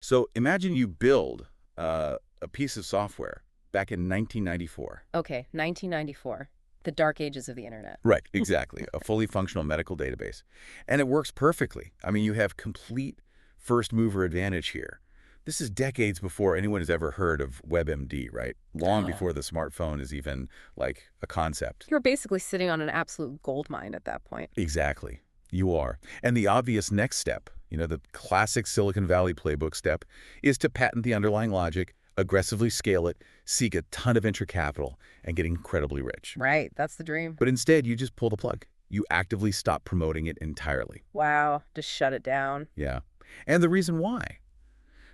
So imagine you build a piece of software back in 1994. Okay, 1994. The dark ages of the internet. Right, exactly. A fully functional medical database. And it works perfectly. I mean, you have complete first mover advantage here. This is decades before anyone has ever heard of WebMD, right? Long before the smartphone is even like a concept. You're basically sitting on an absolute gold mine at that point. Exactly. You are. And the obvious next step, the classic Silicon Valley playbook step, is to patent the underlying logic, aggressively scale it, seek a ton of venture capital, and get incredibly rich. Right, that's the dream. But instead, you just pull the plug. You actively stop promoting it entirely. Wow, just shut it down. Yeah. And the reason why?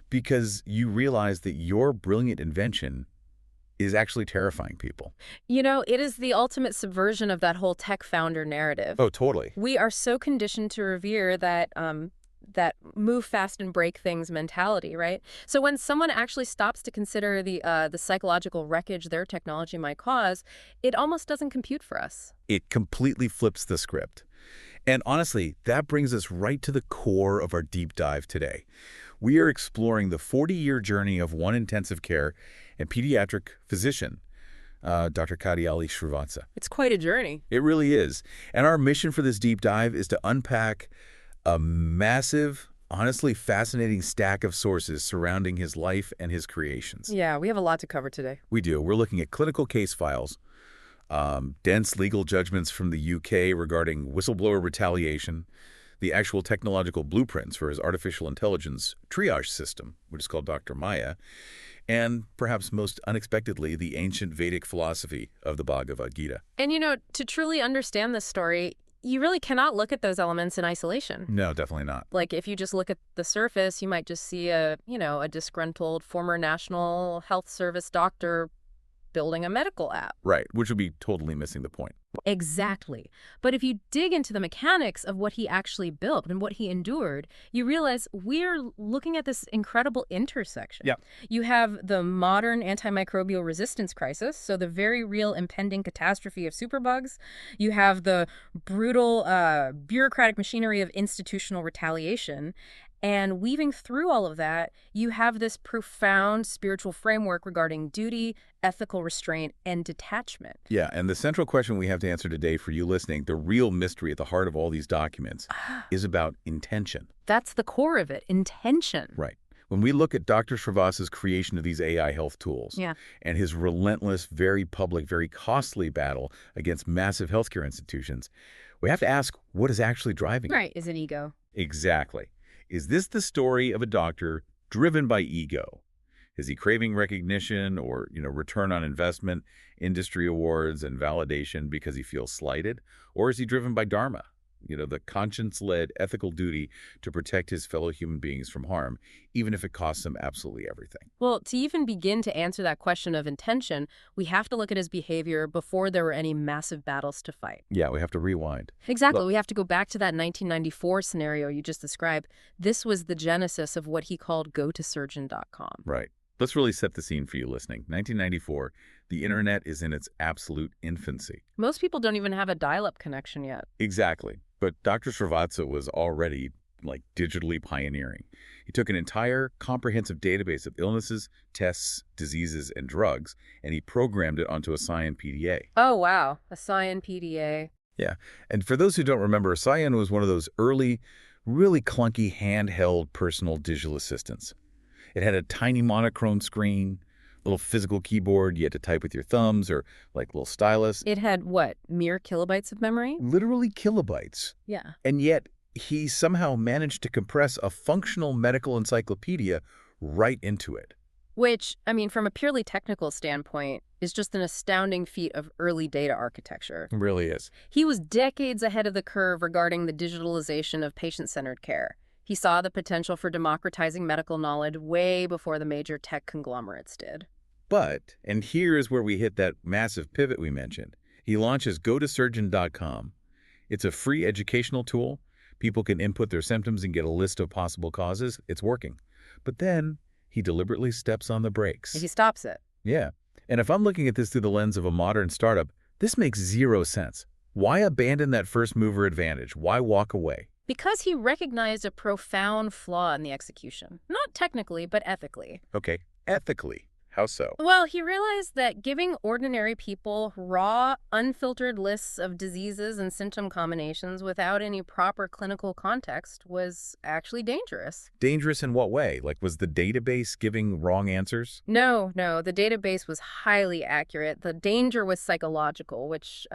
Because you realize that your brilliant invention is actually terrifying people. It is the ultimate subversion of that whole tech founder narrative. Oh, totally. We are so conditioned to revere that that move fast and break things mentality, right? So when someone actually stops to consider the psychological wreckage their technology might cause, it almost doesn't compute for us. It completely flips the script. And honestly, that brings us right to the core of our deep dive today. We are exploring the 40-year journey of one intensive care and pediatric physician, Dr. Kadiyali Srivatsa. It's quite a journey. It really is. And our mission for this deep dive is to unpack a massive, honestly fascinating stack of sources surrounding his life and his creations. Yeah, we have a lot to cover today. We do. We're looking at clinical case files, dense legal judgments from the UK regarding whistleblower retaliation, the actual technological blueprints for his artificial intelligence triage system, which is called Dr. Maya, and perhaps most unexpectedly, the ancient Vedic philosophy of the Bhagavad Gita. And to truly understand this story, you really cannot look at those elements in isolation. No, definitely not. Like if you just look at the surface, you might just see a disgruntled former National Health Service doctor building a medical app. Right, which would be totally missing the point. Exactly. But if you dig into the mechanics of what he actually built and what he endured, you realize we're looking at this incredible intersection. Yeah. You have the modern antimicrobial resistance crisis, so the very real impending catastrophe of superbugs. You have the brutal bureaucratic machinery of institutional retaliation. And weaving through all of that, you have this profound spiritual framework regarding duty, ethical restraint, and detachment. Yeah, and the central question we have to answer today for you listening, the real mystery at the heart of all these documents, is about intention. That's the core of it, intention. Right. When we look at Dr. Srivatsa's creation of these AI health tools and his relentless, very public, very costly battle against massive healthcare institutions, we have to ask what is actually driving it. Right, is it ego? Exactly. Is this the story of a doctor driven by ego? Is he craving recognition or, return on investment, industry awards, and validation because he feels slighted? Or is he driven by Dharma, the conscience-led ethical duty to protect his fellow human beings from harm, even if it costs him absolutely everything? Well, to even begin to answer that question of intention, we have to look at his behavior before there were any massive battles to fight. Yeah, we have to rewind. Exactly. We have to go back to that 1994 scenario you just described. This was the genesis of what he called gotosurgeon.com. Right. Let's really set the scene for you listening. 1994, the internet is in its absolute infancy. Most people don't even have a dial-up connection yet. Exactly. But Dr. Srivatsa was already, digitally pioneering. He took an entire comprehensive database of illnesses, tests, diseases, and drugs, and he programmed it onto a Cyan PDA. Oh, wow. A Cyan PDA. Yeah. And for those who don't remember, Cyan was one of those early, really clunky handheld personal digital assistants. It had a tiny monochrome screen, little physical keyboard you had to type with your thumbs or little stylus. It had what, mere kilobytes of memory? Literally kilobytes. Yeah. And yet he somehow managed to compress a functional medical encyclopedia right into it. Which, from a purely technical standpoint, is just an astounding feat of early data architecture. It really is. He was decades ahead of the curve regarding the digitalization of patient-centered care. He saw the potential for democratizing medical knowledge way before the major tech conglomerates did. But, and here is where we hit that massive pivot we mentioned, he launches gotosurgeon.com. It's a free educational tool. People can input their symptoms and get a list of possible causes. It's working. But then he deliberately steps on the brakes. He stops it. Yeah. And if I'm looking at this through the lens of a modern startup, this makes zero sense. Why abandon that first mover advantage? Why walk away? Because he recognized a profound flaw in the execution. Not technically, but ethically. Okay, ethically. How so? Well, he realized that giving ordinary people raw, unfiltered lists of diseases and symptom combinations without any proper clinical context was actually dangerous. Dangerous in what way? Like, was the database giving wrong answers? No, the database was highly accurate. The danger was psychological, which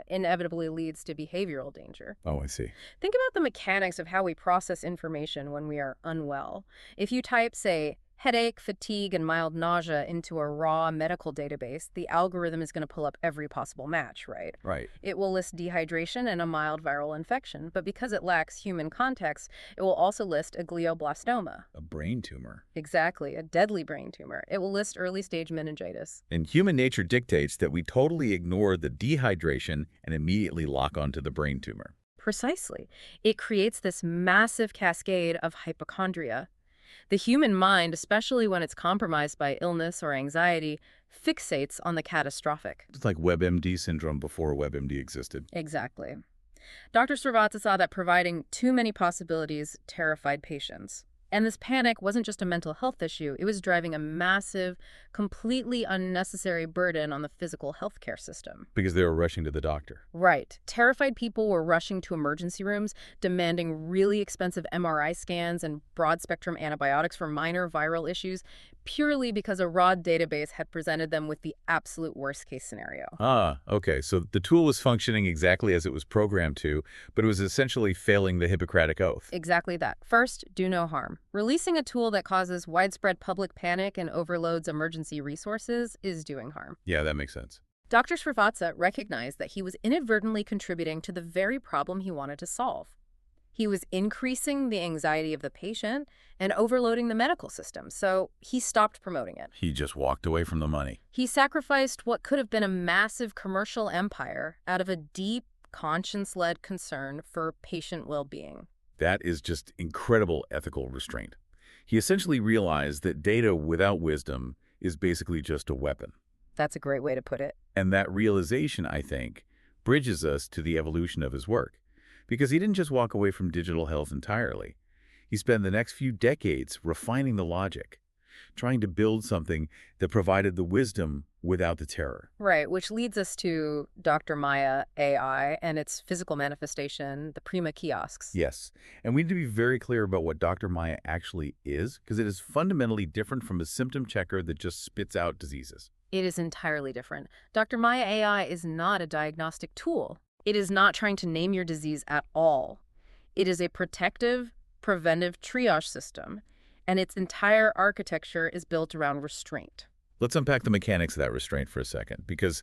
inevitably leads to behavioral danger. Oh, I see. Think about the mechanics of how we process information when we are unwell. If you type, say, headache, fatigue, and mild nausea into a raw medical database, the algorithm is going to pull up every possible match, right? Right. It will list dehydration and a mild viral infection, but because it lacks human context, it will also list a glioblastoma. A brain tumor. Exactly, a deadly brain tumor. It will list early-stage meningitis. And human nature dictates that we totally ignore the dehydration and immediately lock onto the brain tumor. Precisely. It creates this massive cascade of hypochondria. The human mind, especially when it's compromised by illness or anxiety, fixates on the catastrophic. It's like WebMD syndrome before WebMD existed. Exactly. Dr. Srivatsa saw that providing too many possibilities terrified patients. And this panic wasn't just a mental health issue. It was driving a massive, completely unnecessary burden on the physical healthcare system. Because they were rushing to the doctor. Right. Terrified people were rushing to emergency rooms, demanding really expensive MRI scans and broad-spectrum antibiotics for minor viral issues, purely because a raw database had presented them with the absolute worst-case scenario. Ah, okay. So the tool was functioning exactly as it was programmed to, but it was essentially failing the Hippocratic Oath. Exactly that. First, do no harm. Releasing a tool that causes widespread public panic and overloads emergency resources is doing harm. Yeah, that makes sense. Dr. Srivatsa recognized that he was inadvertently contributing to the very problem he wanted to solve. He was increasing the anxiety of the patient and overloading the medical system, so he stopped promoting it. He just walked away from the money. He sacrificed what could have been a massive commercial empire out of a deep, conscience-led concern for patient well-being. That is just incredible ethical restraint. He essentially realized that data without wisdom is basically just a weapon. That's a great way to put it. And that realization, I think, bridges us to the evolution of his work. Because he didn't just walk away from digital health entirely. He spent the next few decades refining the logic, trying to build something that provided the wisdom without the terror. Right, which leads us to Dr. Maya AI and its physical manifestation, the Prima kiosks. Yes, and we need to be very clear about what Dr. Maya actually is, because it is fundamentally different from a symptom checker that just spits out diseases. It is entirely different. Dr. Maya AI is not a diagnostic tool. It is not trying to name your disease at all. It is a protective, preventive triage system, and its entire architecture is built around restraint. Let's unpack the mechanics of that restraint for a second, because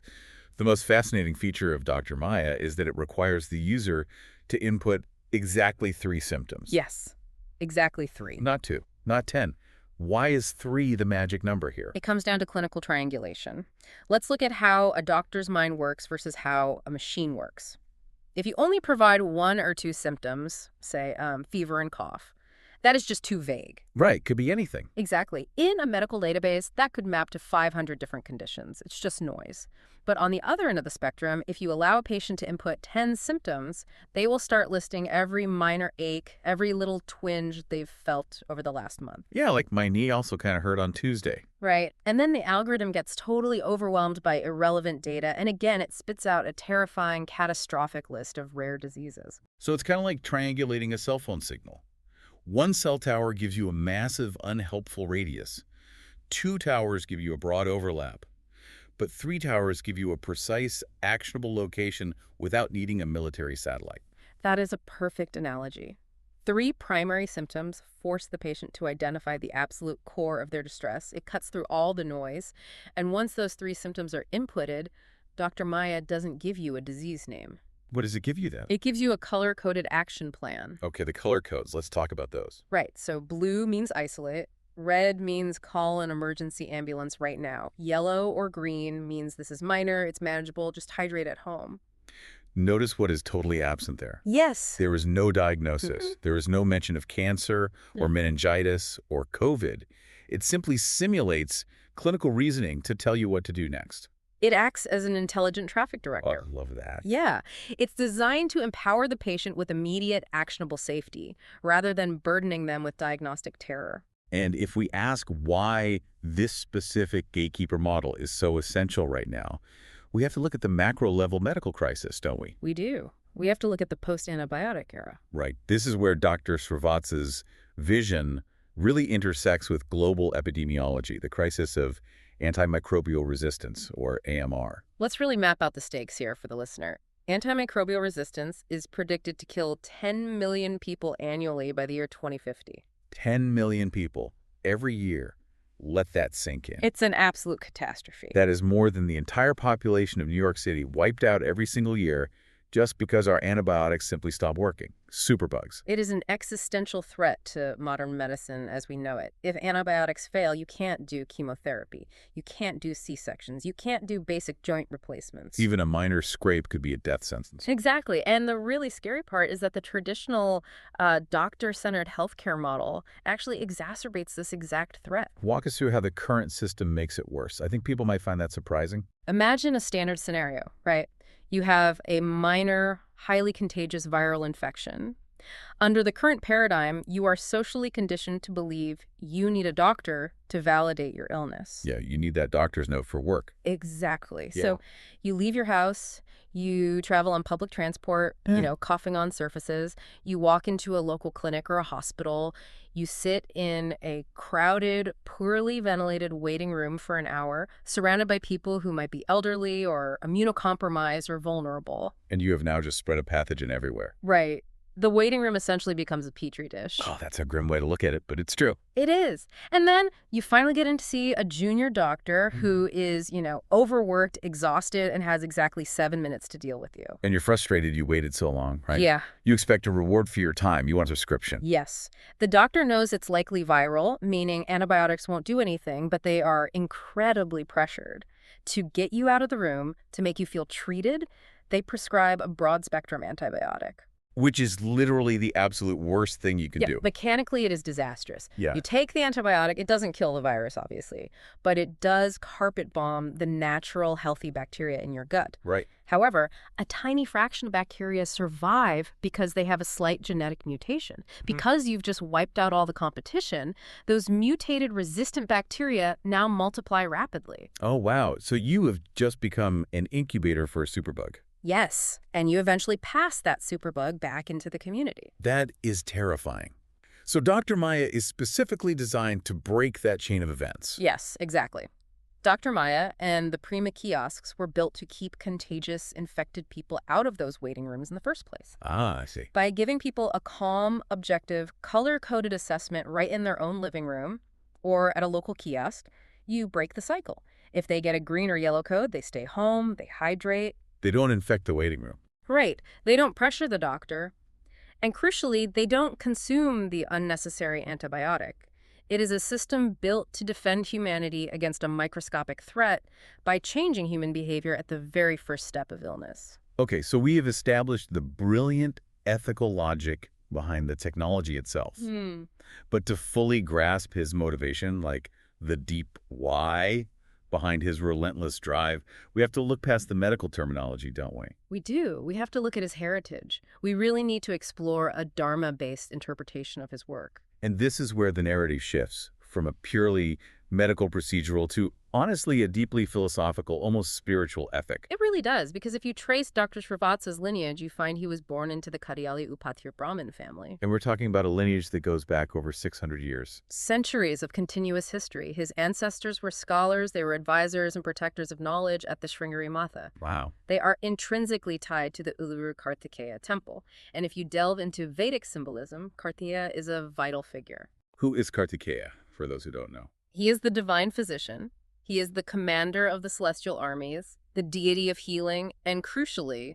the most fascinating feature of Dr. Maya is that it requires the user to input exactly 3 symptoms. Yes, exactly 3. Not 2, not 10. Why is 3 the magic number here? It comes down to clinical triangulation. Let's look at how a doctor's mind works versus how a machine works. If you only provide 1 or 2 symptoms, say fever and cough, that is just too vague. Right, could be anything. Exactly. In a medical database, that could map to 500 different conditions. It's just noise. But on the other end of the spectrum, if you allow a patient to input 10 symptoms, they will start listing every minor ache, every little twinge they've felt over the last month. Yeah, like my knee also kind of hurt on Tuesday. Right. And then the algorithm gets totally overwhelmed by irrelevant data, and again, it spits out a terrifying, catastrophic list of rare diseases. So it's kind of like triangulating a cell phone signal. 1 cell tower gives you a massive, unhelpful radius. 2 towers give you a broad overlap. But 3 towers give you a precise, actionable location without needing a military satellite. That is a perfect analogy. 3 primary symptoms force the patient to identify the absolute core of their distress. It cuts through all the noise. And once those 3 symptoms are inputted, Dr. Maya doesn't give you a disease name. What does it give you then? It gives you a color-coded action plan. Okay, the color codes. Let's talk about those. Right, so blue means isolate. Red means call an emergency ambulance right now. Yellow or green means this is minor, it's manageable, just hydrate at home. Notice what is totally absent there. Yes. There is no diagnosis. There is no mention of cancer or meningitis or COVID. It simply simulates clinical reasoning to tell you what to do next. It acts as an intelligent traffic Oh, I director. love that. Yeah, it's designed to empower the patient with immediate, actionable safety, rather than burdening them with diagnostic terror. And if we ask why this specific gatekeeper model is so essential right now, we have to look at the macro-level medical crisis, don't we? We do. We have to look at the post-antibiotic era. Right. This is where Dr. Srivatsa's vision really intersects with global epidemiology, the crisis of antimicrobial resistance, or AMR. Let's really map out the stakes here for the listener. Antimicrobial resistance is predicted to kill 10 million people annually by the year 2050. 10 million people every year. Let that sink in. It's an absolute catastrophe. That is more than the entire population of New York City wiped out every single year just because our antibiotics simply stop working. Superbugs. It is an existential threat to modern medicine as we know it. If antibiotics fail, you can't do chemotherapy. You can't do C-sections. You can't do basic joint replacements. Even a minor scrape could be a death sentence. Exactly. And the really scary part is that the traditional doctor-centered healthcare model actually exacerbates this exact threat. Walk us through how the current system makes it worse. I think people might find that surprising. Imagine a standard scenario, right? You have a minor, highly contagious viral infection. Under the current paradigm, you are socially conditioned to believe you need a doctor to validate your illness. Yeah, you need that doctor's note for work. Exactly. Yeah. So you leave your house, you travel on public transport, coughing on surfaces, you walk into a local clinic or a hospital, you sit in a crowded, poorly ventilated waiting room for an hour, surrounded by people who might be elderly or immunocompromised or vulnerable. And you have now just spread a pathogen everywhere. Right. The waiting room essentially becomes a petri dish. Oh, that's a grim way to look at it, but it's true. It is. And then you finally get in to see a junior doctor who is, overworked, exhausted, and has exactly 7 minutes to deal with you. And you're frustrated you waited so long, right? Yeah. You expect a reward for your time. You want a prescription. Yes. The doctor knows it's likely viral, meaning antibiotics won't do anything, but they are incredibly pressured. To get you out of the room, to make you feel treated, they prescribe a broad-spectrum antibiotic. Which is literally the absolute worst thing you can do. Mechanically, it is disastrous. Yeah. You take the antibiotic, it doesn't kill the virus, obviously, but it does carpet bomb the natural, healthy bacteria in your gut. Right. However, a tiny fraction of bacteria survive because they have a slight genetic mutation. Because you've just wiped out all the competition, those mutated resistant bacteria now multiply rapidly. Oh, wow. So you have just become an incubator for a superbug. Yes, and you eventually pass that superbug back into the community. That is terrifying. So Dr. Maya is specifically designed to break that chain of events. Yes, exactly. Dr. Maya and the Prima kiosks were built to keep contagious, infected people out of those waiting rooms in the first place. Ah, I see. By giving people a calm, objective, color-coded assessment right in their own living room or at a local kiosk, you break the cycle. If they get a green or yellow code, they stay home, they hydrate. They don't infect the waiting room. Right. They don't pressure the doctor. And crucially, they don't consume the unnecessary antibiotic. It is a system built to defend humanity against a microscopic threat by changing human behavior at the very first step of illness. Okay, so we have established the brilliant ethical logic behind the technology itself. But to fully grasp his motivation, like the deep why behind his relentless drive, we have to look past the medical terminology, don't we? We do. We have to look at his heritage. We really need to explore a Dharma-based interpretation of his work. And this is where the narrative shifts from a purely medical procedural to, honestly, a deeply philosophical, almost spiritual ethic. It really does, because if you trace Dr. Srivatsa's lineage, you find he was born into the Kadiyali Brahmin family. And we're talking about a lineage that goes back over 600 years. Centuries of continuous history. His ancestors were scholars, they were advisors and protectors of knowledge at the Sringeri Matha. Wow. They are intrinsically tied to the Uluru Kartikeya temple. And if you delve into Vedic symbolism, Kartikeya is a vital figure. Who is Kartikeya, for those who don't know? He is the divine physician. He is the commander of the celestial armies, the deity of healing, and crucially,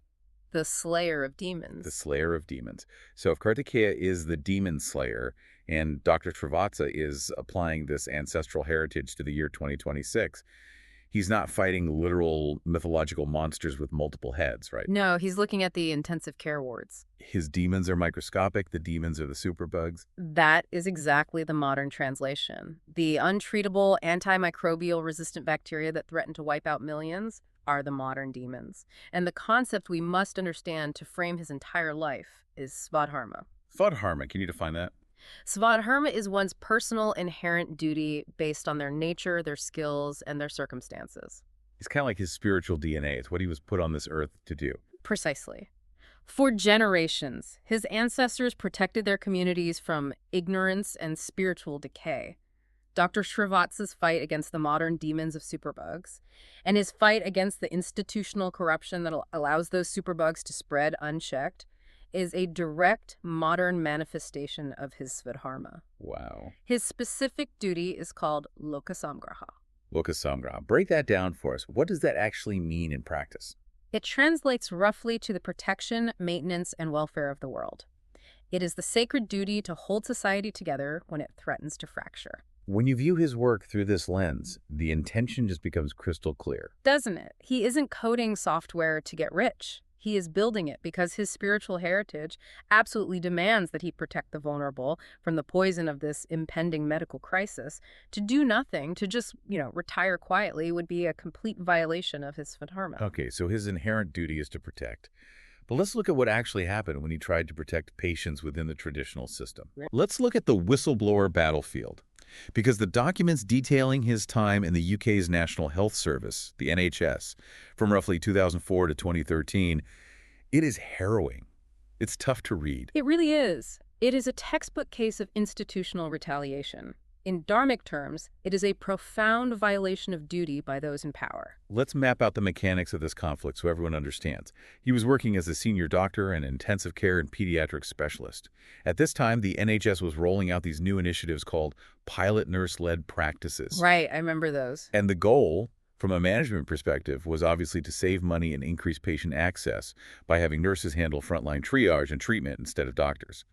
the slayer of demons. The slayer of demons. So if Kartikeya is the demon slayer and Dr. Srivatsa is applying this ancestral heritage to the year 2026, he's not fighting literal mythological monsters with multiple heads, right? No, he's looking at the intensive care wards. His demons are microscopic, the demons are the superbugs. That is exactly the modern translation. The untreatable antimicrobial resistant bacteria that threaten to wipe out millions, are the modern demons. And the concept we must understand to frame his entire life is svadharma. Svadharma, can you define that? Svadharma is one's personal inherent duty based on their nature, their skills, and their circumstances. It's kind of like his spiritual DNA. It's what he was put on this earth to do. Precisely. For generations, his ancestors protected their communities from ignorance and spiritual decay. Dr. Srivatsa's fight against the modern demons of superbugs, and his fight against the institutional corruption that allows those superbugs to spread unchecked, is a direct modern manifestation of his svadharma. Wow. His specific duty is called lokasamgraha. Lokasamgraha. Break that down for us. What does that actually mean in practice? It translates roughly to the protection, maintenance, and welfare of the world. It is the sacred duty to hold society together when it threatens to fracture. When you view his work through this lens, the intention just becomes crystal clear. Doesn't it? He isn't coding software to get rich. He is building it because his spiritual heritage absolutely demands that he protect the vulnerable from the poison of this impending medical crisis. To do nothing, to just, retire quietly would be a complete violation of his svadharma. Okay, so his inherent duty is to protect. But let's look at what actually happened when he tried to protect patients within the traditional system. Let's look at the whistleblower battlefield. Because the documents detailing his time in the UK's National Health Service, the NHS, from roughly 2004 to 2013, it is harrowing. It's tough to read. It really is. It is a textbook case of institutional retaliation. In dharmic terms, it is a profound violation of duty by those in power. Let's map out the mechanics of this conflict so everyone understands. He was working as a senior doctor and intensive care and pediatric specialist. At this time, the NHS was rolling out these new initiatives called pilot nurse-led practices. Right, I remember those. And the goal, from a management perspective, was obviously to save money and increase patient access by having nurses handle frontline triage and treatment instead of doctors.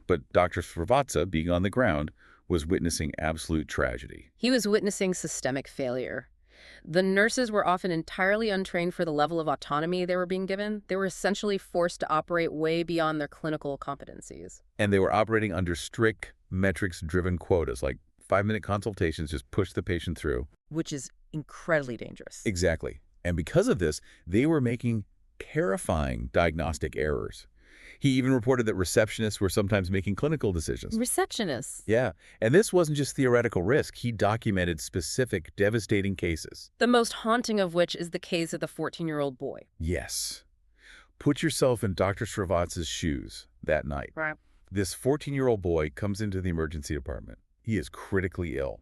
But Dr. Srivatsa, being on the ground, was witnessing absolute tragedy. He was witnessing systemic failure. The nurses were often entirely untrained for the level of autonomy they were being given. They were essentially forced to operate way beyond their clinical competencies. And they were operating under strict metrics-driven quotas, like 5-minute consultations, just push the patient through. Which is incredibly dangerous. Exactly. And because of this, they were making terrifying diagnostic errors. He even reported that receptionists were sometimes making clinical decisions. Receptionists? Yeah, and this wasn't just theoretical risk. He documented specific, devastating cases. The most haunting of which is the case of the 14-year-old boy. Yes. Put yourself in Dr. Srivatsa's shoes that night. Right. This 14-year-old boy comes into the emergency department. He is critically ill.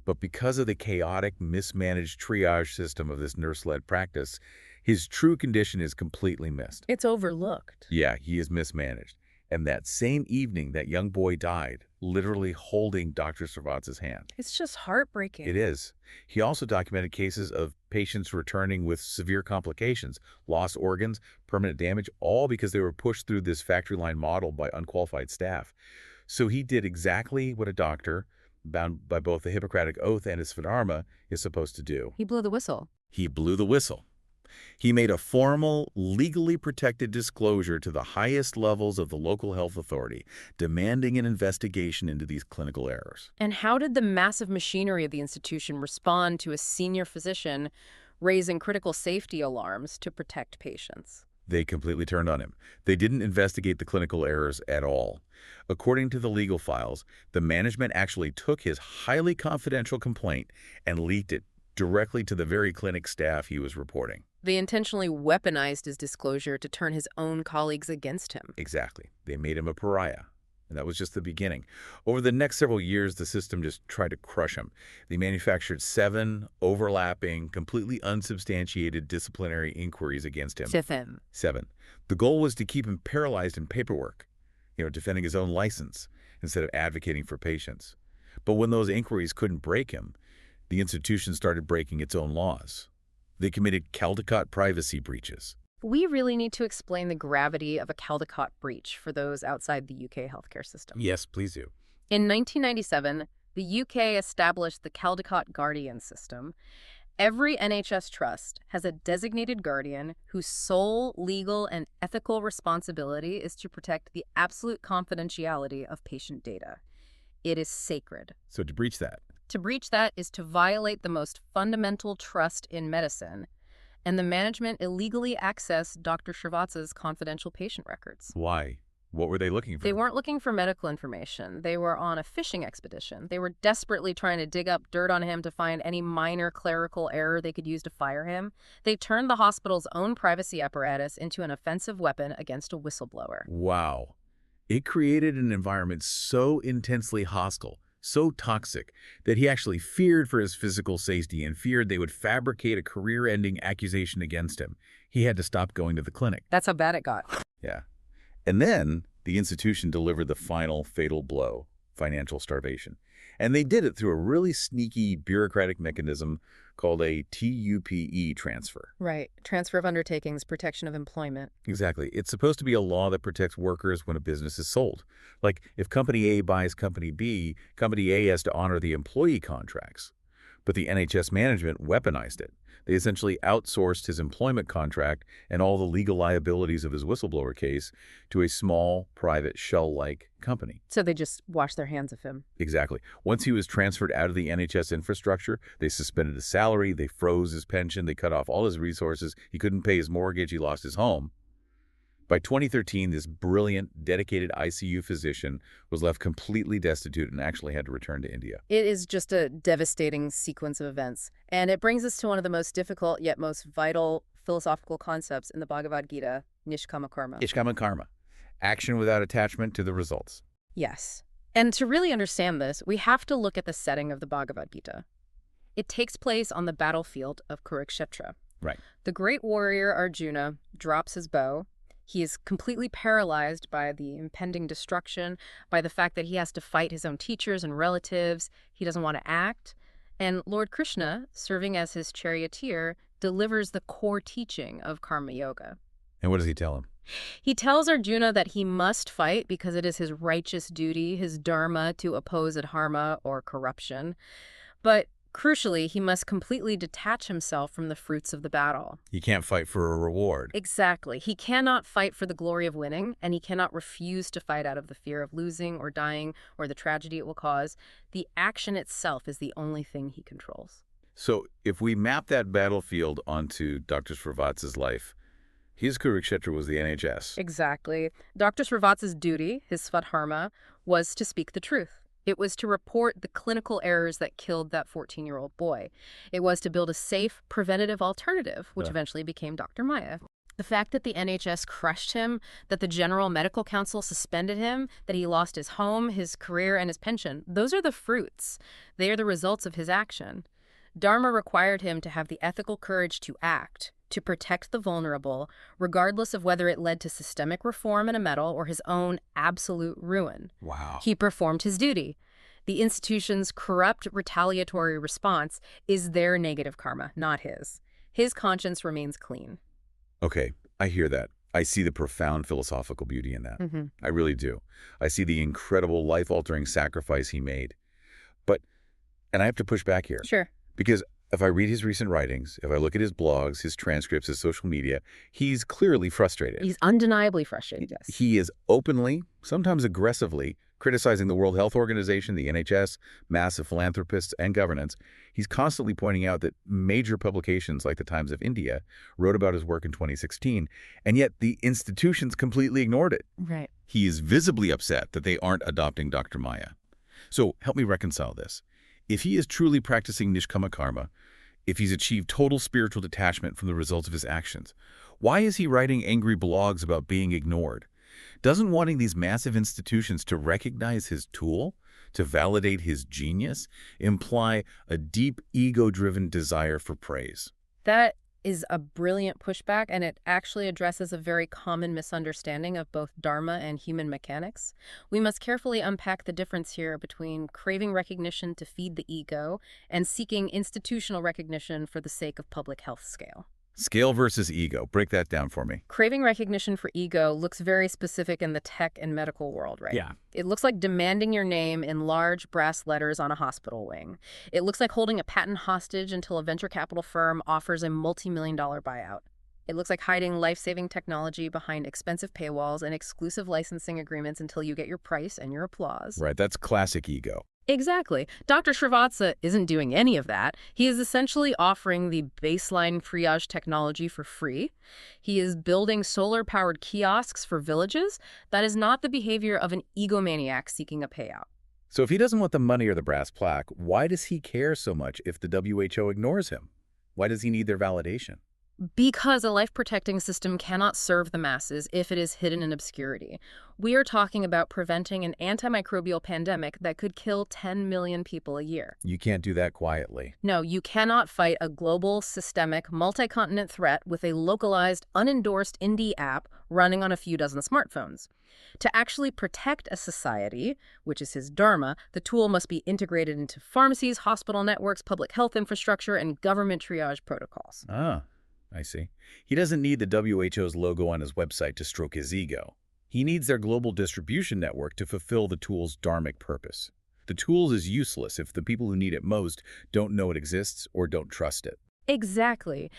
But because of the chaotic, mismanaged triage system of this nurse-led practice, his true condition is completely missed. It's overlooked. Yeah, he is mismanaged. And that same evening, that young boy died, literally holding Dr. Srivatsa's hand. It's just heartbreaking. It is. He also documented cases of patients returning with severe complications, lost organs, permanent damage, all because they were pushed through this factory line model by unqualified staff. So he did exactly what a doctor, bound by both the Hippocratic Oath and his svadharma, is supposed to do. He blew the whistle. He blew the whistle. He made a formal, legally protected disclosure to the highest levels of the local health authority, demanding an investigation into these clinical errors. And how did the massive machinery of the institution respond to a senior physician raising critical safety alarms to protect patients? They completely turned on him. They didn't investigate the clinical errors at all. According to the legal files, the management actually took his highly confidential complaint and leaked it directly to the very clinic staff he was reporting. They intentionally weaponized his disclosure to turn his own colleagues against him. Exactly. They made him a pariah. And that was just the beginning. Over the next several years, the system just tried to crush him. They manufactured 7 overlapping, completely unsubstantiated disciplinary inquiries against him. 7. The goal was to keep him paralyzed in paperwork, defending his own license instead of advocating for patients. But when those inquiries couldn't break him, the institution started breaking its own laws. They committed Caldecott privacy breaches. We really need to explain the gravity of a Caldecott breach for those outside the UK healthcare system. Yes, please do. In 1997, the UK established the Caldecott Guardian system. Every NHS trust has a designated guardian whose sole legal and ethical responsibility is to protect the absolute confidentiality of patient data. It is sacred. So to breach that? To breach that is to violate the most fundamental trust in medicine, and the management illegally accessed Dr. Srivatsa's confidential patient records. Why? What were they looking for? They weren't looking for medical information. They were on a fishing expedition. They were desperately trying to dig up dirt on him to find any minor clerical error they could use to fire him. They turned the hospital's own privacy apparatus into an offensive weapon against a whistleblower. Wow. It created an environment so intensely hostile, so toxic, that he actually feared for his physical safety and feared they would fabricate a career-ending accusation against him. He had to stop going to the clinic. That's how bad it got. Yeah. And then the institution delivered the final fatal blow, financial starvation. And they did it through a really sneaky bureaucratic mechanism called a TUPE transfer. Right. Transfer of undertakings, protection of employment. Exactly. It's supposed to be a law that protects workers when a business is sold. Like if Company A buys Company B, Company A has to honor the employee contracts. But the NHS management weaponized it. They essentially outsourced his employment contract and all the legal liabilities of his whistleblower case to a small, private, shell-like company. So they just washed their hands of him. Exactly. Once he was transferred out of the NHS infrastructure, they suspended his salary, they froze his pension, they cut off all his resources. He couldn't pay his mortgage, he lost his home. By 2013, this brilliant, dedicated ICU physician was left completely destitute and actually had to return to India. It is just a devastating sequence of events. And it brings us to one of the most difficult yet most vital philosophical concepts in the Bhagavad Gita, Nishkama Karma. Nishkama karma. Action without attachment to the results. Yes. And to really understand this, we have to look at the setting of the Bhagavad Gita. It takes place on the battlefield of Kurukshetra. Right. The great warrior Arjuna drops his bow. He is completely paralyzed by the impending destruction, by the fact that he has to fight his own teachers and relatives. He doesn't want to act. And Lord Krishna, serving as his charioteer, delivers the core teaching of Karma Yoga. And what does he tell him? He tells Arjuna that he must fight because it is his righteous duty, his dharma, to oppose adharma or corruption. But crucially, he must completely detach himself from the fruits of the battle. He can't fight for a reward. Exactly. He cannot fight for the glory of winning, and he cannot refuse to fight out of the fear of losing or dying or the tragedy it will cause. The action itself is the only thing he controls. So if we map that battlefield onto Dr. Srivatsa's life, his Kurukshetra was the NHS. Exactly. Dr. Srivatsa's duty, his svadharma, was to speak the truth. It was to report the clinical errors that killed that 14-year-old boy. It was to build a safe, preventative alternative, which eventually became Dr. Maya. The fact that the NHS crushed him, that the General Medical Council suspended him, that he lost his home, his career, and his pension, those are the fruits. They are the results of his action. Dharma required him to have the ethical courage to act, to protect the vulnerable, regardless of whether it led to systemic reform in a medal or his own absolute ruin. Wow. He performed his duty. The institution's corrupt retaliatory response is their negative karma, not his. His conscience remains clean. Okay, I hear that. I see the profound philosophical beauty in that. I really do. I see the incredible life-altering sacrifice he made. And I have to push back here. Sure. Because if I read his recent writings, if I look at his blogs, his transcripts, his social media, he's clearly frustrated. He's undeniably frustrated, yes. He is openly, sometimes aggressively, criticizing the World Health Organization, the NHS, massive philanthropists, and governance. He's constantly pointing out that major publications like the Times of India wrote about his work in 2016, and yet the institutions completely ignored it. Right. He is visibly upset that they aren't adopting Dr. Maya. So help me reconcile this. If he is truly practicing Nishkama Karma, if he's achieved total spiritual detachment from the results of his actions, why is he writing angry blogs about being ignored? Doesn't wanting these massive institutions to recognize his tool, to validate his genius, imply a deep ego-driven desire for praise? That is a brilliant pushback, and it actually addresses a very common misunderstanding of both Dharma and human mechanics. We must carefully unpack the difference here between craving recognition to feed the ego and seeking institutional recognition for the sake of public health scale. Scale versus ego. Break that down for me. Craving recognition for ego looks very specific in the tech and medical world, right? Yeah. It looks like demanding your name in large brass letters on a hospital wing. It looks like holding a patent hostage until a venture capital firm offers a multi-million-dollar buyout. It looks like hiding life-saving technology behind expensive paywalls and exclusive licensing agreements until you get your price and your applause. Right, that's classic ego. Exactly. Dr. Srivatsa isn't doing any of that. He is essentially offering the baseline triage technology for free. He is building solar-powered kiosks for villages. That is not the behavior of an egomaniac seeking a payout. So if he doesn't want the money or the brass plaque, why does he care so much if the WHO ignores him? Why does he need their validation? Because a life-protecting system cannot serve the masses if it is hidden in obscurity. We are talking about preventing an antimicrobial pandemic that could kill 10 million people a year. You can't do that quietly. No, you cannot fight a global, systemic, multi-continent threat with a localized, unendorsed indie app running on a few dozen smartphones. To actually protect a society, which is his Dharma, the tool must be integrated into pharmacies, hospital networks, public health infrastructure, and government triage protocols. Ah, I see. He doesn't need the WHO's logo on his website to stroke his ego. He needs their global distribution network to fulfill the tool's dharmic purpose. The tool is useless if the people who need it most don't know it exists or don't trust it. Exactly.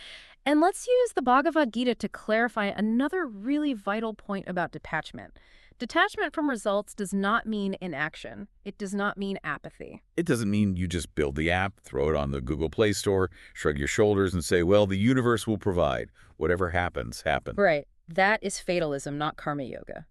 And let's use the Bhagavad Gita to clarify another really vital point about detachment. Detachment from results does not mean inaction. It does not mean apathy. It doesn't mean you just build the app, throw it on the Google Play Store, shrug your shoulders and say, well, the universe will provide. Whatever happens, happen. Right. That is fatalism, not karma yoga.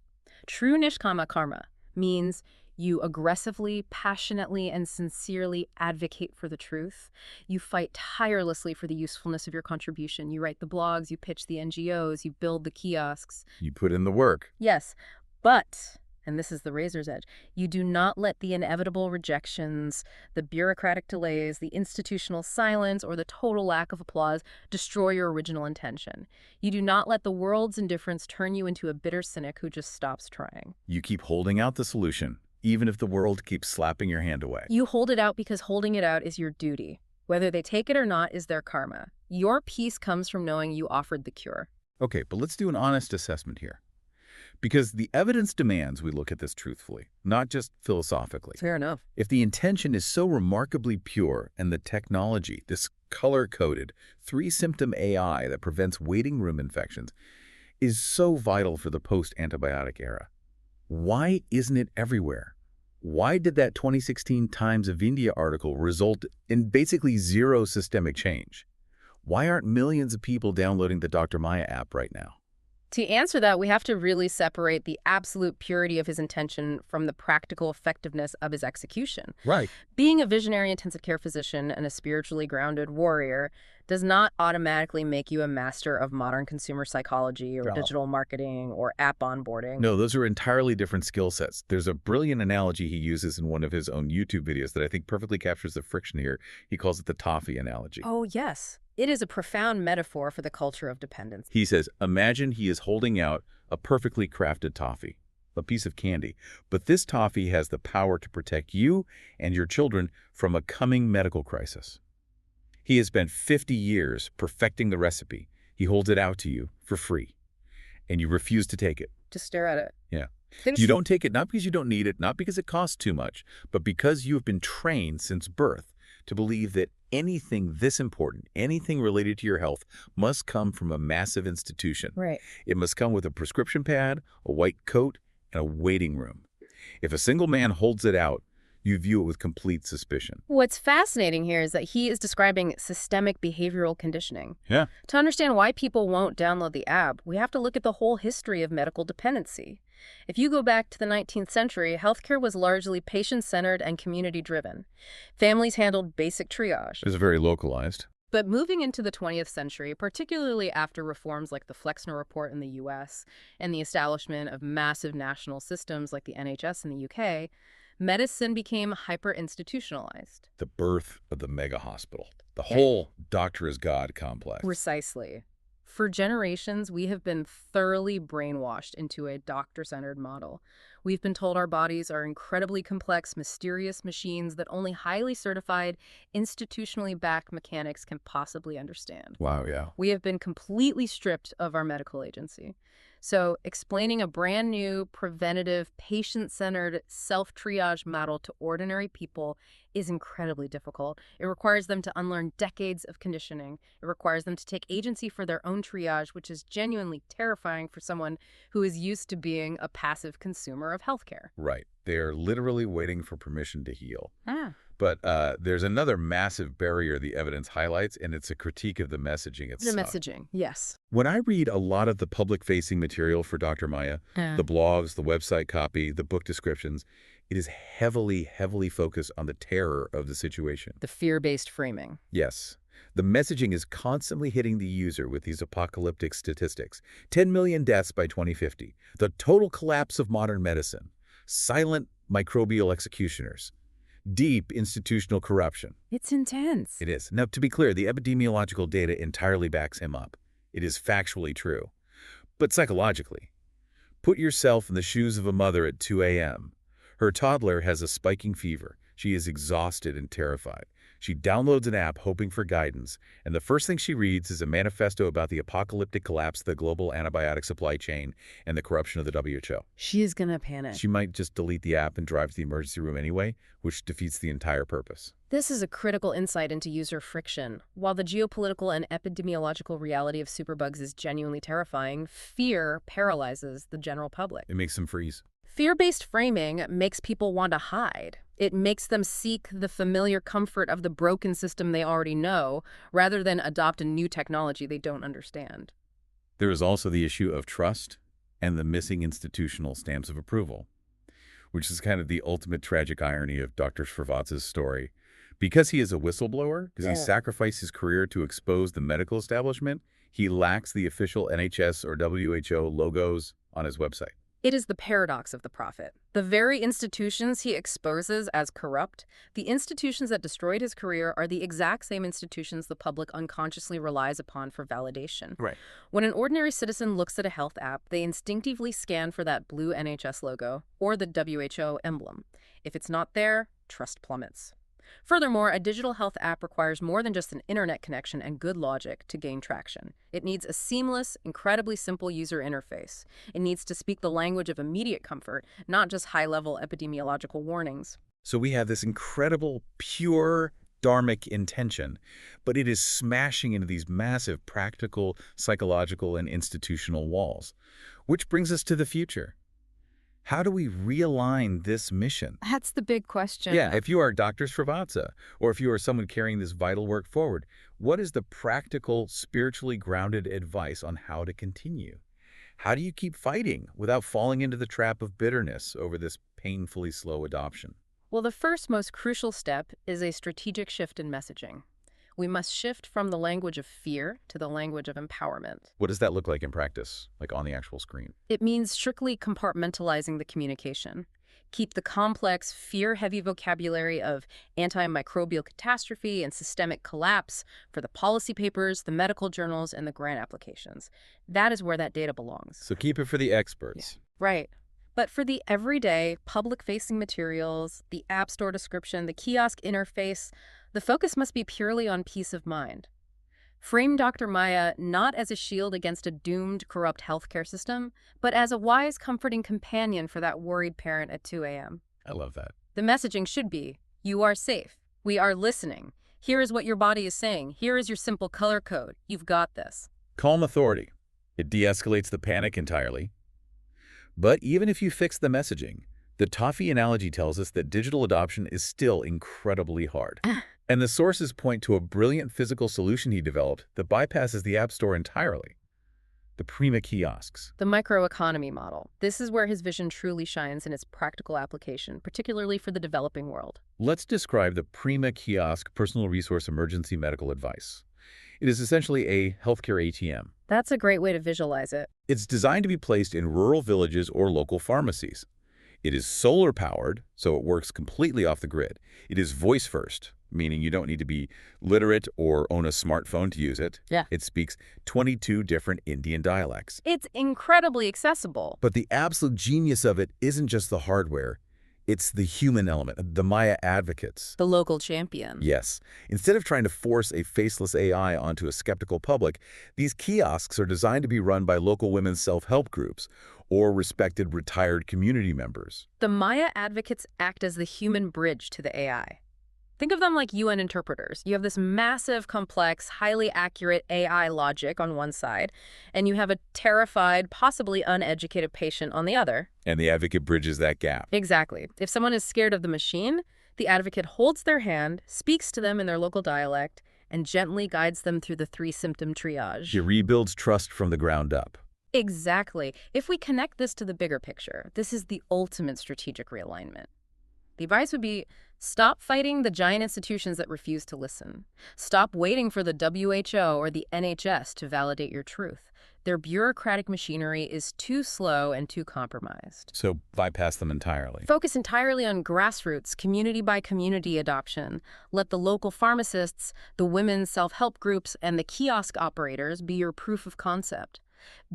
True nishkama karma means you aggressively, passionately, and sincerely advocate for the truth. You fight tirelessly for the usefulness of your contribution. You write the blogs, you pitch the NGOs, you build the kiosks. You put in the work. Yes, but, and this is the razor's edge, you do not let the inevitable rejections, the bureaucratic delays, the institutional silence, or the total lack of applause destroy your original intention. You do not let the world's indifference turn you into a bitter cynic who just stops trying. You keep holding out the solution, even if the world keeps slapping your hand away. You hold it out because holding it out is your duty. Whether they take it or not is their karma. Your peace comes from knowing you offered the cure. Okay, but let's do an honest assessment here. Because the evidence demands we look at this truthfully, not just philosophically. Fair enough. If the intention is so remarkably pure and the technology, this color-coded, 3-symptom AI that prevents waiting room infections, is so vital for the post-antibiotic era, why isn't it everywhere? Why did that 2016 Times of India article result in basically zero systemic change? Why aren't millions of people downloading the Dr. Maya app right now? To answer that, we have to really separate the absolute purity of his intention from the practical effectiveness of his execution. Right. Being a visionary intensive care physician and a spiritually grounded warrior does not automatically make you a master of modern consumer psychology or No. digital marketing or app onboarding. No, those are entirely different skill sets. There's a brilliant analogy he uses in one of his own YouTube videos that I think perfectly captures the friction here. He calls it the toffee analogy. Oh, yes. It is a profound metaphor for the culture of dependence. He says, imagine he is holding out a perfectly crafted toffee, a piece of candy. But this toffee has the power to protect you and your children from a coming medical crisis. He has spent 50 years perfecting the recipe. He holds it out to you for free, and you refuse to take it. Just stare at it. Yeah. You don't take it not because you don't need it, not because it costs too much, but because you have been trained since birth to believe that anything this important, anything related to your health, must come from a massive institution. Right. It must come with a prescription pad, a white coat, and a waiting room. If a single man holds it out, you view it with complete suspicion. What's fascinating here is that he is describing systemic behavioral conditioning. Yeah. To understand why people won't download the app, we have to look at the whole history of medical dependency. If you go back to the 19th century, healthcare was largely patient-centered and community-driven. Families handled basic triage. It's very localized. But moving into the 20th century, particularly after reforms like the Flexner Report in the US and the establishment of massive national systems like the NHS in the UK, medicine became hyper-institutionalized. The birth of the mega hospital. The whole doctor is God complex. Precisely. For generations, we have been thoroughly brainwashed into a doctor-centered model. We've been told our bodies are incredibly complex, mysterious machines that only highly certified, institutionally backed mechanics can possibly understand. Wow, yeah. We have been completely stripped of our medical agency. So explaining a brand new, preventative, patient-centered, self-triage model to ordinary people is incredibly difficult. It requires them to unlearn decades of conditioning. It requires them to take agency for their own triage, which is genuinely terrifying for someone who is used to being a passive consumer of healthcare. Right. They're literally waiting for permission to heal. Ah. But there's another massive barrier the evidence highlights, and it's a critique of the messaging The itself. messaging, yes. When I read a lot of the public-facing material for Dr. Maya, the blogs, the website copy, the book descriptions, it is heavily, heavily focused on the terror of the situation. The fear-based framing. Yes. The messaging is constantly hitting the user with these apocalyptic statistics. 10 million deaths by 2050. The total collapse of modern medicine. Silent microbial executioners. Deep institutional corruption. It's intense. It is. Now, to be clear, the epidemiological data entirely backs him up. It is factually true. But psychologically, put yourself in the shoes of a mother at 2 a.m. Her toddler has a spiking fever. She is exhausted and terrified. She downloads an app hoping for guidance, and the first thing she reads is a manifesto about the apocalyptic collapse of the global antibiotic supply chain and the corruption of the WHO. She is gonna panic. She might just delete the app and drive to the emergency room anyway, which defeats the entire purpose. This is a critical insight into user friction. While the geopolitical and epidemiological reality of superbugs is genuinely terrifying, fear paralyzes the general public. It makes them freeze. Fear-based framing makes people want to hide. It makes them seek the familiar comfort of the broken system they already know, rather than adopt a new technology they don't understand. There is also the issue of trust and the missing institutional stamps of approval, which is kind of the ultimate tragic irony of Dr. Srivatsa's story. Because he is a whistleblower, because he sacrificed his career to expose the medical establishment, he lacks the official NHS or WHO logos on his website. It is the paradox of the prophet. The very institutions he exposes as corrupt, the institutions that destroyed his career, are the exact same institutions the public unconsciously relies upon for validation. Right. When an ordinary citizen looks at a health app, they instinctively scan for that blue NHS logo or the WHO emblem. If it's not there, trust plummets. Furthermore, a digital health app requires more than just an internet connection and good logic to gain traction. It needs a seamless, incredibly simple user interface. It needs to speak the language of immediate comfort, not just high-level epidemiological warnings. So we have this incredible, pure, dharmic intention, but it is smashing into these massive practical, psychological, and institutional walls. Which brings us to the future. How do we realign this mission? That's the big question. Yeah, if you are Dr. Srivatsa, or if you are someone carrying this vital work forward, what is the practical, spiritually grounded advice on how to continue? How do you keep fighting without falling into the trap of bitterness over this painfully slow adoption? Well, the first most crucial step is a strategic shift in messaging. We must shift from the language of fear to the language of empowerment. What does that look like in practice, like on the actual screen? It means strictly compartmentalizing the communication. Keep the complex, fear-heavy vocabulary of antimicrobial catastrophe and systemic collapse for the policy papers, the medical journals, and the grant applications. That is where that data belongs. So keep it for the experts. Yeah. Right. But for the everyday, public-facing materials, the App Store description, the kiosk interface, the focus must be purely on peace of mind. Frame Dr. Maya not as a shield against a doomed, corrupt healthcare system, but as a wise, comforting companion for that worried parent at 2 a.m. I love that. The messaging should be, you are safe. We are listening. Here is what your body is saying. Here is your simple color code. You've got this. Calm authority. It de-escalates the panic entirely. But even if you fix the messaging, the toffee analogy tells us that digital adoption is still incredibly hard. And the sources point to a brilliant physical solution he developed that bypasses the App Store entirely. The Prima kiosks. The microeconomy model. This is where his vision truly shines in its practical application, particularly for the developing world. Let's describe the Prima kiosk personal resource emergency medical advice. It is essentially a healthcare ATM. That's a great way to visualize it. It's designed to be placed in rural villages or local pharmacies. It is solar-powered, so it works completely off the grid. It is voice-first, meaning you don't need to be literate or own a smartphone to use it. Yeah. It speaks 22 different Indian dialects. It's incredibly accessible. But the absolute genius of it isn't just the hardware. It's the human element, the Maya advocates. The local champion. Yes. Instead of trying to force a faceless AI onto a skeptical public, these kiosks are designed to be run by local women's self-help groups or respected retired community members. The Maya advocates act as the human bridge to the AI. Think of them like UN interpreters. You have this massive, complex, highly accurate AI logic on one side, and you have a terrified, possibly uneducated patient on the other. And the advocate bridges that gap. Exactly. If someone is scared of the machine, the advocate holds their hand, speaks to them in their local dialect, and gently guides them through the three-symptom triage. It rebuilds trust from the ground up. Exactly. If we connect this to the bigger picture, this is the ultimate strategic realignment. The advice would be, stop fighting the giant institutions that refuse to listen. Stop waiting for the WHO or the NHS to validate your truth. Their bureaucratic machinery is too slow and too compromised. So bypass them entirely. Focus entirely on grassroots, community-by-community adoption. Let the local pharmacists, the women's self-help groups, and the kiosk operators be your proof of concept.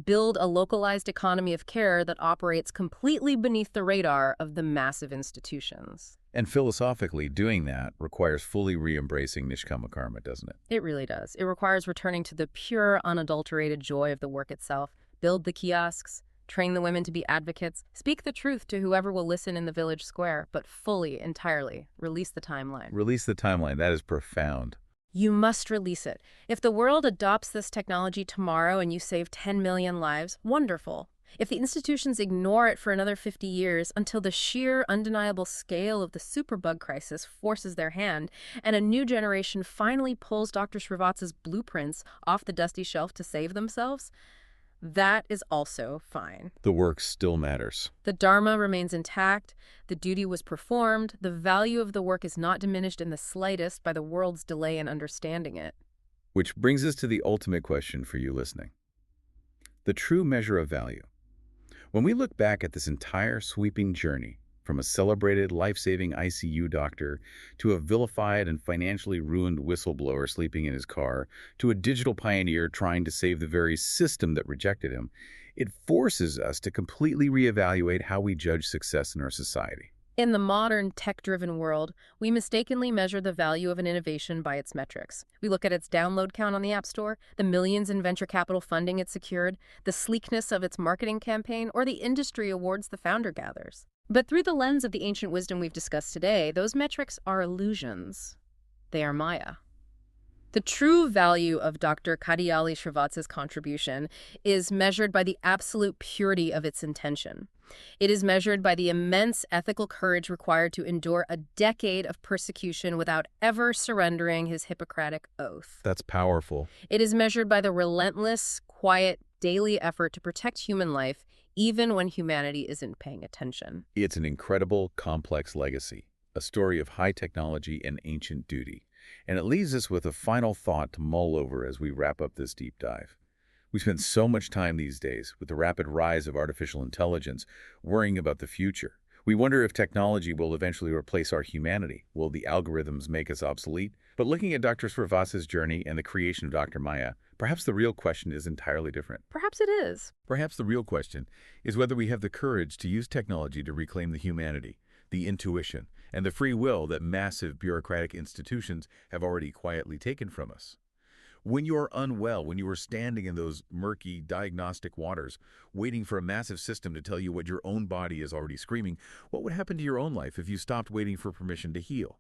Build a localized economy of care that operates completely beneath the radar of the massive institutions. And philosophically, doing that requires fully re-embracing Nishkama karma, doesn't it? It really does. It requires returning to the pure, unadulterated joy of the work itself. Build the kiosks, train the women to be advocates, speak the truth to whoever will listen in the village square, but fully, entirely, release the timeline. Release the timeline. That is profound. You must release it. If the world adopts this technology tomorrow and you save 10 million lives, wonderful. If the institutions ignore it for another 50 years until the sheer, undeniable scale of the superbug crisis forces their hand and a new generation finally pulls Dr. Srivatsa's blueprints off the dusty shelf to save themselves, that is also fine. The work still matters. The Dharma remains intact, the duty was performed, the value of the work is not diminished in the slightest by the world's delay in understanding it. Which brings us to the ultimate question for you listening. The true measure of value. When we look back at this entire sweeping journey, from a celebrated life-saving ICU doctor to a vilified and financially ruined whistleblower sleeping in his car to a digital pioneer trying to save the very system that rejected him, it forces us to completely reevaluate how we judge success in our society. In the modern, tech-driven world, we mistakenly measure the value of an innovation by its metrics. We look at its download count on the App Store, the millions in venture capital funding it secured, the sleekness of its marketing campaign, or the industry awards the founder gathers. But through the lens of the ancient wisdom we've discussed today, those metrics are illusions. They are Maya. The true value of Dr. Kadiyali Srivatsa's contribution is measured by the absolute purity of its intention. It is measured by the immense ethical courage required to endure a decade of persecution without ever surrendering his Hippocratic oath. That's powerful. It is measured by the relentless, quiet, daily effort to protect human life, even when humanity isn't paying attention. It's an incredible, complex legacy, a story of high technology and ancient duty. And it leaves us with a final thought to mull over as we wrap up this deep dive. We spend so much time these days, with the rapid rise of artificial intelligence, worrying about the future. We wonder if technology will eventually replace our humanity. Will the algorithms make us obsolete? But looking at Dr. Srivatsa's journey and the creation of Dr. Maya, perhaps the real question is entirely different. Perhaps it is. Perhaps the real question is whether we have the courage to use technology to reclaim the humanity, the intuition, and the free will that massive bureaucratic institutions have already quietly taken from us. When you're unwell, when you are standing in those murky diagnostic waters, waiting for a massive system to tell you what your own body is already screaming, what would happen to your own life if you stopped waiting for permission to heal?